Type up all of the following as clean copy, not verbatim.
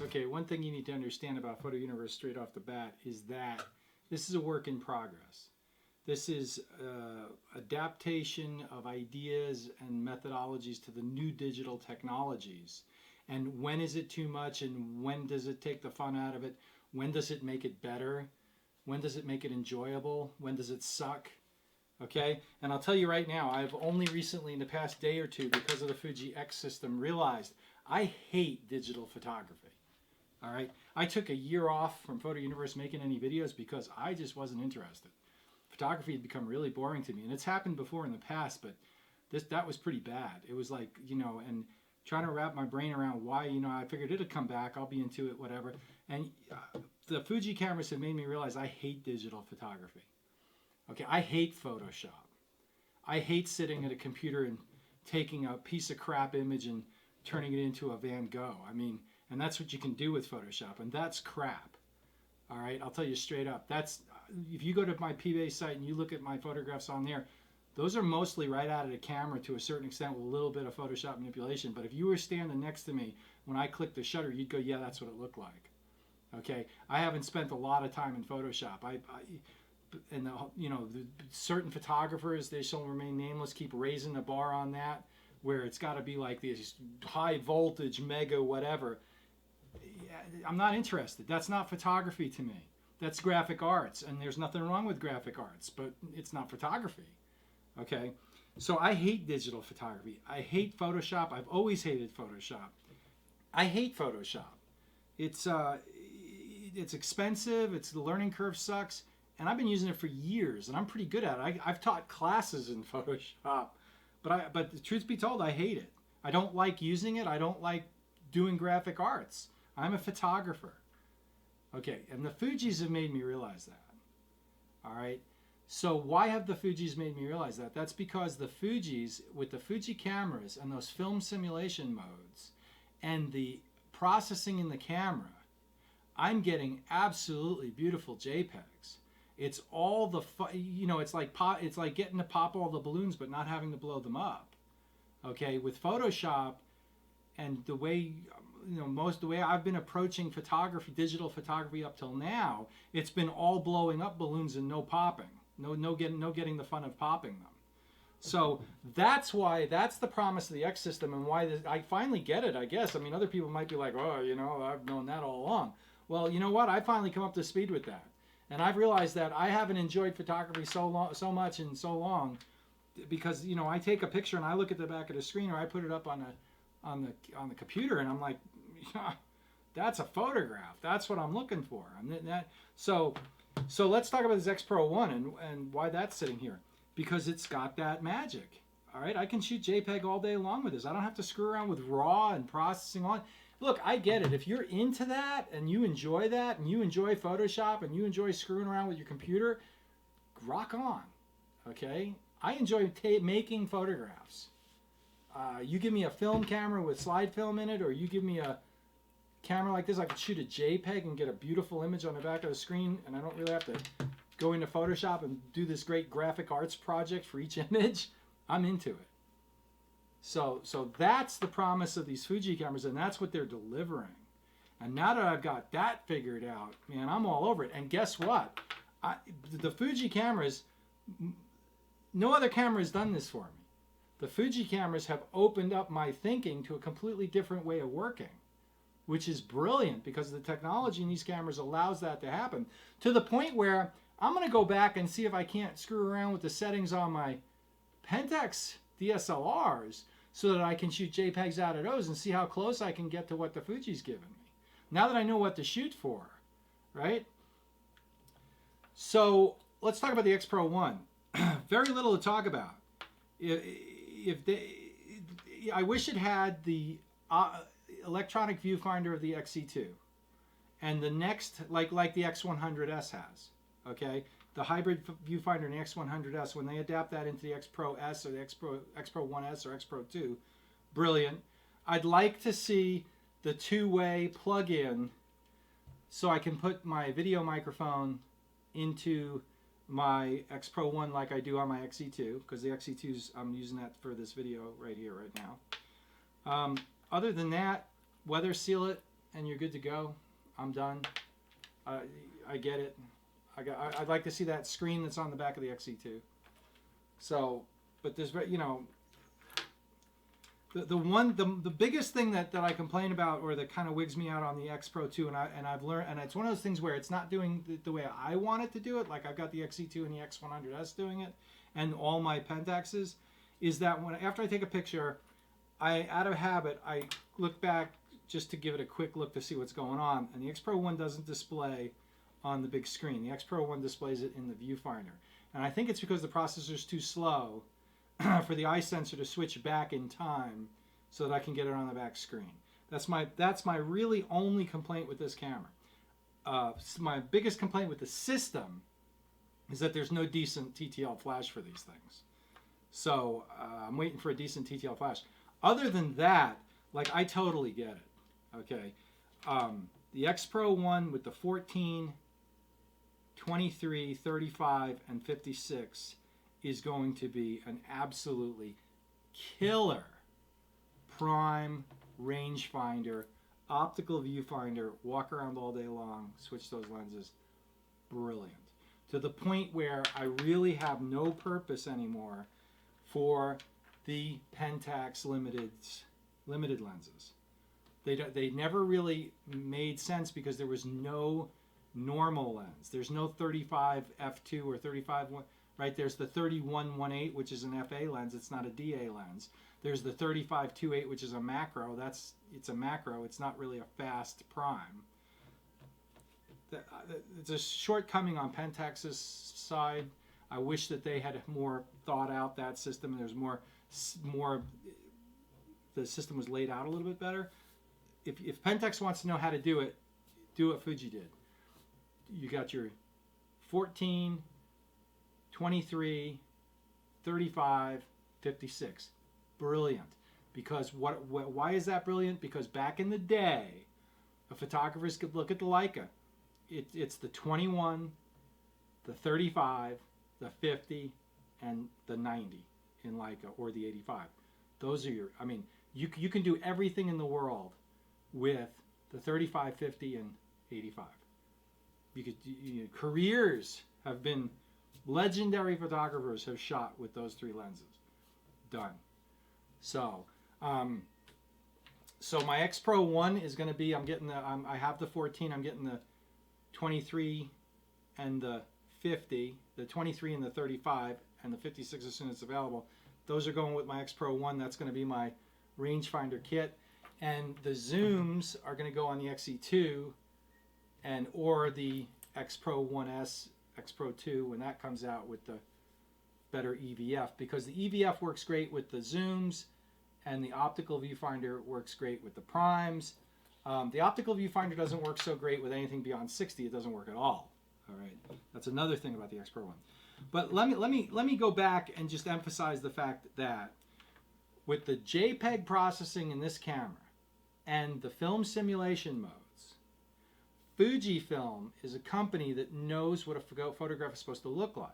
Okay, one thing you need to understand about Photo Universe straight off the bat is that this is a work in progress. This is adaptation of ideas and methodologies to the new digital technologies. And when is it too much, and when does it take the fun out of it? When does it make it better? When does it make it enjoyable? When does it suck? Okay, and I'll tell you right now, I've only recently in the past day or two, because of the Fuji X system, realized I hate digital photography. All right, I took a year off from Photo Universe making any videos because I just wasn't interested. Photography had become really boring to me, and it's happened before in the past, but that was pretty bad. It was like, you know, and trying to wrap my brain around why, you know, I figured it'd come back, I'll be into it, whatever. And the Fuji cameras have made me realize I hate digital photography. Okay, I hate Photoshop. I hate sitting at a computer and taking a piece of crap image and turning it into a Van Gogh. I mean, and that's what you can do with Photoshop, and that's crap. All right, I'll tell you straight up. That's, if you go to my PBase site and you look at my photographs on there, those are mostly right out of the camera to a certain extent with a little bit of Photoshop manipulation. But if you were standing next to me when I clicked the shutter, you'd go, yeah, that's what it looked like. Okay, I haven't spent a lot of time in Photoshop. And you know, certain photographers, they shall remain nameless, keep raising the bar on that, where it's got to be like this high voltage, mega whatever. I'm not interested. That's not photography to me. That's graphic arts, and there's nothing wrong with graphic arts, but it's not photography. Okay, so I hate digital photography. I hate Photoshop. I've always hated Photoshop. I hate Photoshop. It's expensive. It's, the learning curve sucks. And I've been using it for years, and I'm pretty good at it. I've taught classes in Photoshop, but the truth be told, I hate it. I don't like using it. I don't like doing graphic arts. I'm a photographer. Okay, and the Fujis have made me realize that. All right, so why have the Fujis made me realize that? That's because the Fujis, with the Fuji cameras and those film simulation modes and the processing in the camera, I'm getting absolutely beautiful JPEGs. It's all the, you know, it's like getting to pop all the balloons but not having to blow them up. Okay, with Photoshop and the way, you know, the way I've been approaching photography, digital photography up till now, it's been all blowing up balloons and no popping, no getting the fun of popping them. So that's why, that's the promise of the X system, and why I finally get it, I guess. I mean, other people might be like, oh, you know, I've known that all along. Well, you know what? I finally come up to speed with that. And I've realized that I haven't enjoyed photography so much and so long, because, you know, I take a picture and I look at the back of the screen, or I put it up on the computer, and I'm like, yeah, that's a photograph. That's what I'm looking for. So let's talk about this X Pro1 and why that's sitting here, because it's got that magic. All right, I can shoot JPEG all day long with this. I don't have to screw around with RAW and processing on. Look, I get it. If you're into that and you enjoy that and you enjoy Photoshop and you enjoy screwing around with your computer, rock on, okay? I enjoy making photographs. You give me a film camera with slide film in it, or you give me a camera like this, I could shoot a JPEG and get a beautiful image on the back of the screen, and I don't really have to go into Photoshop and do this great graphic arts project for each image. I'm into it. So that's the promise of these Fuji cameras, and that's what they're delivering. And now that I've got that figured out, man, I'm all over it. And guess what? The Fuji cameras, no other camera has done this for me. The Fuji cameras have opened up my thinking to a completely different way of working, which is brilliant, because the technology in these cameras allows that to happen, to the point where I'm going to go back and see if I can't screw around with the settings on my Pentax DSLRs so that I can shoot JPEGs out of those and see how close I can get to what the Fuji's given me, now that I know what to shoot for, right? So let's talk about the X Pro1. Very little to talk about. I wish it had the electronic viewfinder of the XE2, and the next, like the X100S has, okay? The hybrid viewfinder in the X100S, when they adapt that into the X Pro S or the X Pro 1S or X Pro 2, brilliant. I'd like to see the two-way plug-in so I can put my video microphone into my X Pro 1 like I do on my XE2, because the XE2's, I'm using that for this video right here, right now. Other than that, weather seal it, and you're good to go. I'm done. I get it. I'd like to see that screen that's on the back of the XE2. So, but there's, you know, the biggest thing that I complain about, or that kind of wigs me out on the X Pro 2, and I've learned, and it's one of those things where it's not doing the way I want it to do it. Like I've got the XE2 and the X100S doing it, and all my Pentaxes, is that after I take a picture, out of habit, I look back just to give it a quick look to see what's going on. And the X Pro 1 doesn't display on the big screen. The X Pro 1 displays it in the viewfinder. And I think it's because the processor's too slow for the eye sensor to switch back in time so that I can get it on the back screen. That's my really only complaint with this camera. My biggest complaint with the system is that there's no decent TTL flash for these things. So I'm waiting for a decent TTL flash. Other than that, like, I totally get it. Okay. The X Pro 1 with the 14, 23, 35, and 56 is going to be an absolutely killer prime rangefinder, optical viewfinder, walk around all day long, switch those lenses. Brilliant. To the point where I really have no purpose anymore for the Pentax limited lenses. They never really made sense because there was no normal lens. There's no 35 f2 or 35, right? There's the 31-1.8, which is an FA lens. It's not a DA lens. There's the 35-2.8, which is a macro. It's a macro. It's not really a fast prime. It's a shortcoming on Pentax's side. I wish that they had more thought out that system, and there's more. The system was laid out a little bit better. If Pentax wants to know how to do it, do what Fuji did. You got your 14, 23, 35, 56. Brilliant. Because why is that brilliant? Because back in the day, the photographers could look at the Leica. It's the 21, the 35, the 50, and the 90 in Leica, or the 85. Those are your, I mean, you can do everything in the world with the 35, 50, and 85. Careers have been, legendary photographers have shot with those three lenses. Done. So, so my X Pro 1 is going to be, I have the 14, I'm getting the 23 and the 50, the 23 and the 35, and the 56 as soon as it's available. Those are going with my X Pro 1. That's going to be my rangefinder kit. And the zooms are going to go on the XE2 or the X Pro 1S, X Pro 2 when that comes out with the better EVF, because the EVF works great with the zooms and the optical viewfinder works great with the primes. The optical viewfinder doesn't work so great with anything beyond 60. It doesn't work at all. All right, that's another thing about the X Pro 1. But let me go back and just emphasize the fact that with the JPEG processing in this camera and the film simulation modes, Fujifilm is a company that knows what a photograph is supposed to look like.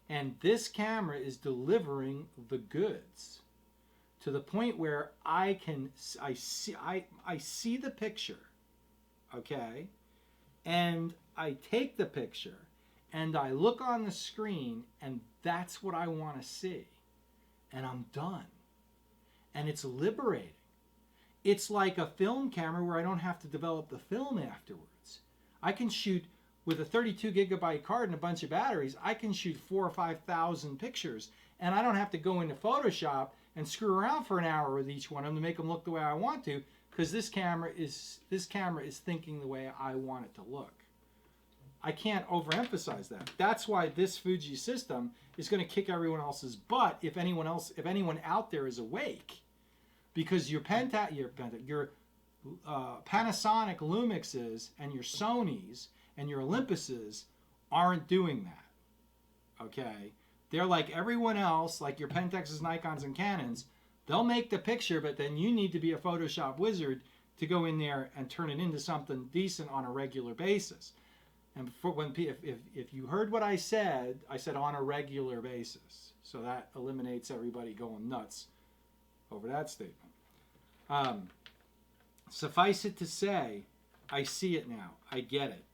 And this camera is delivering the goods to the point where I see the picture, okay? And I take the picture and I look on the screen and that's what I want to see. And I'm done. And it's liberating. It's like a film camera where I don't have to develop the film afterwards. I can shoot with a 32 gigabyte card and a bunch of batteries. I can shoot 4,000 or 5,000 pictures, and I don't have to go into Photoshop and screw around for an hour with each one of them to make them look the way I want to, because this camera is thinking the way I want it to look. I can't overemphasize that. That's why this Fuji system is going to kick everyone else's butt if anyone out there is awake, because your Panasonic Lumixes and your Sonys and your Olympuses aren't doing that. Okay? They're like everyone else, like your Pentaxes, Nikons, and Canons. They'll make the picture, but then you need to be a Photoshop wizard to go in there and turn it into something decent on a regular basis. And if you heard what I said on a regular basis. So that eliminates everybody going nuts over that statement. suffice it to say, I see it now. I get it.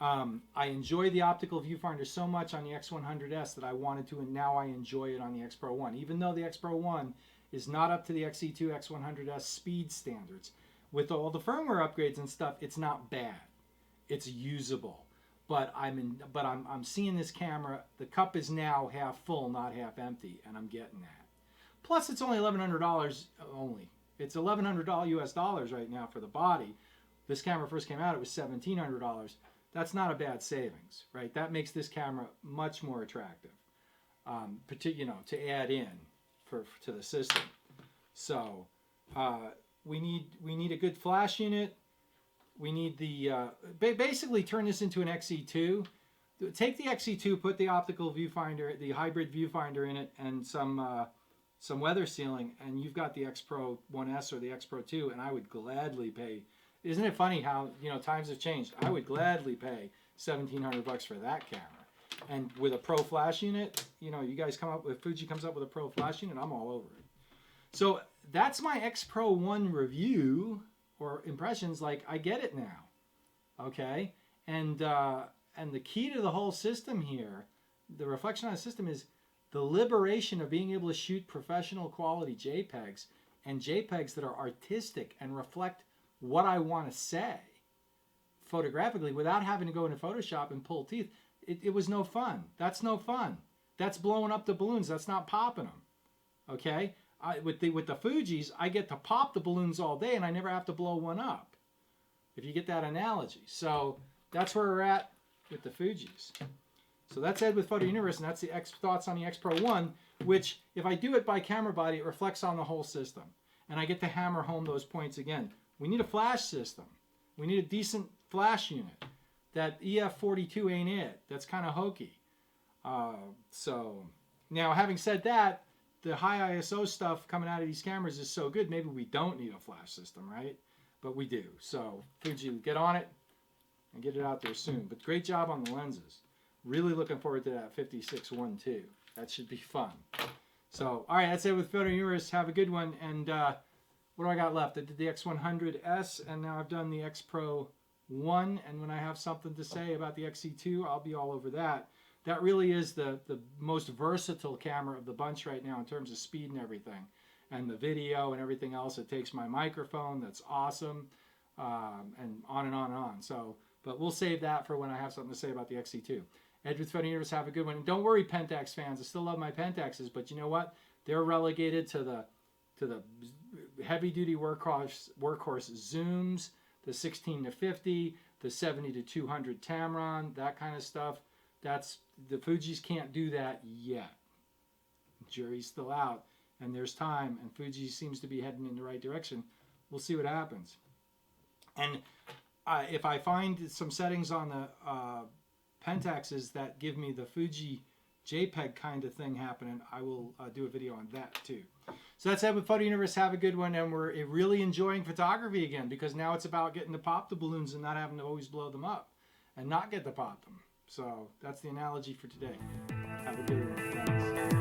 I enjoy the optical viewfinder so much on the X100S that I wanted to, and now I enjoy it on the X Pro 1. Even though the X Pro 1 is not up to the XE2 X100S speed standards, with all the firmware upgrades and stuff, it's not bad. It's usable. But I'm seeing this camera. The cup is now half full, not half empty, and I'm getting that. Plus, it's only $1,100 only. It's $1,100 US dollars right now for the body. This camera first came out, it was $1,700. That's not a bad savings, right? That makes this camera much more attractive, to add in to the system. So we need a good flash unit. We need the basically turn this into an XE2. Take the XE2, put the optical viewfinder, the hybrid viewfinder in it, and some weather sealing, and you've got the X Pro 1S or the X Pro 2, and I would gladly pay. Isn't it funny how times have changed? I would gladly pay $1,700 for that camera, and with a Pro flash unit, you guys come up with Fuji comes up with a Pro flash unit, I'm all over it. So that's my X Pro 1 review or impressions. Like, I get it now, okay, and the key to the whole system here, the reflection on the system, is the liberation of being able to shoot professional quality JPEGs and JPEGs that are artistic and reflect what I want to say photographically without having to go into Photoshop and pull teeth. It was no fun. That's no fun. That's blowing up the balloons. That's not popping them. Okay? With the Fujis, I get to pop the balloons all day and I never have to blow one up, if you get that analogy. So that's where we're at with the Fujis. So that's Ed with Photo Universe, and that's the thoughts on the X Pro 1, which, if I do it by camera body, it reflects on the whole system. And I get to hammer home those points again. We need a flash system. We need a decent flash unit. That EF42 ain't it. That's kind of hokey. So, now, having said that, the high ISO stuff coming out of these cameras is so good, maybe we don't need a flash system, right? But we do. So, Fuji, get on it and get it out there soon. But great job on the lenses. Really looking forward to that 5612. That should be fun. So, all right, that's it with Photo Universe. Have a good one. And what do I got left? I did the X100S, and now I've done the X Pro 1. And when I have something to say about the XE2, I'll be all over that. That really is the most versatile camera of the bunch right now in terms of speed and everything. And the video and everything else. It takes my microphone. That's awesome. And on and on and on. So, but we'll save that for when I have something to say about the XE2. Ed with Photo Universe, have a good one. And don't worry, Pentax fans. I still love my Pentaxes, but you know what? They're relegated to the heavy-duty workhorse zooms, the 16-50, the 70-200 Tamron, that kind of stuff. The Fujis can't do that yet. Jury's still out, and there's time, and Fuji seems to be heading in the right direction. We'll see what happens. And if I find some settings on the Pentaxes that give me the Fuji JPEG kind of thing happening, I will do a video on that too. So that's it with Photo Universe. Have a good one, and we're really enjoying photography again, because now it's about getting to pop the balloons and not having to always blow them up and not get to pop them. So that's the analogy for today. Have a good one. Thanks.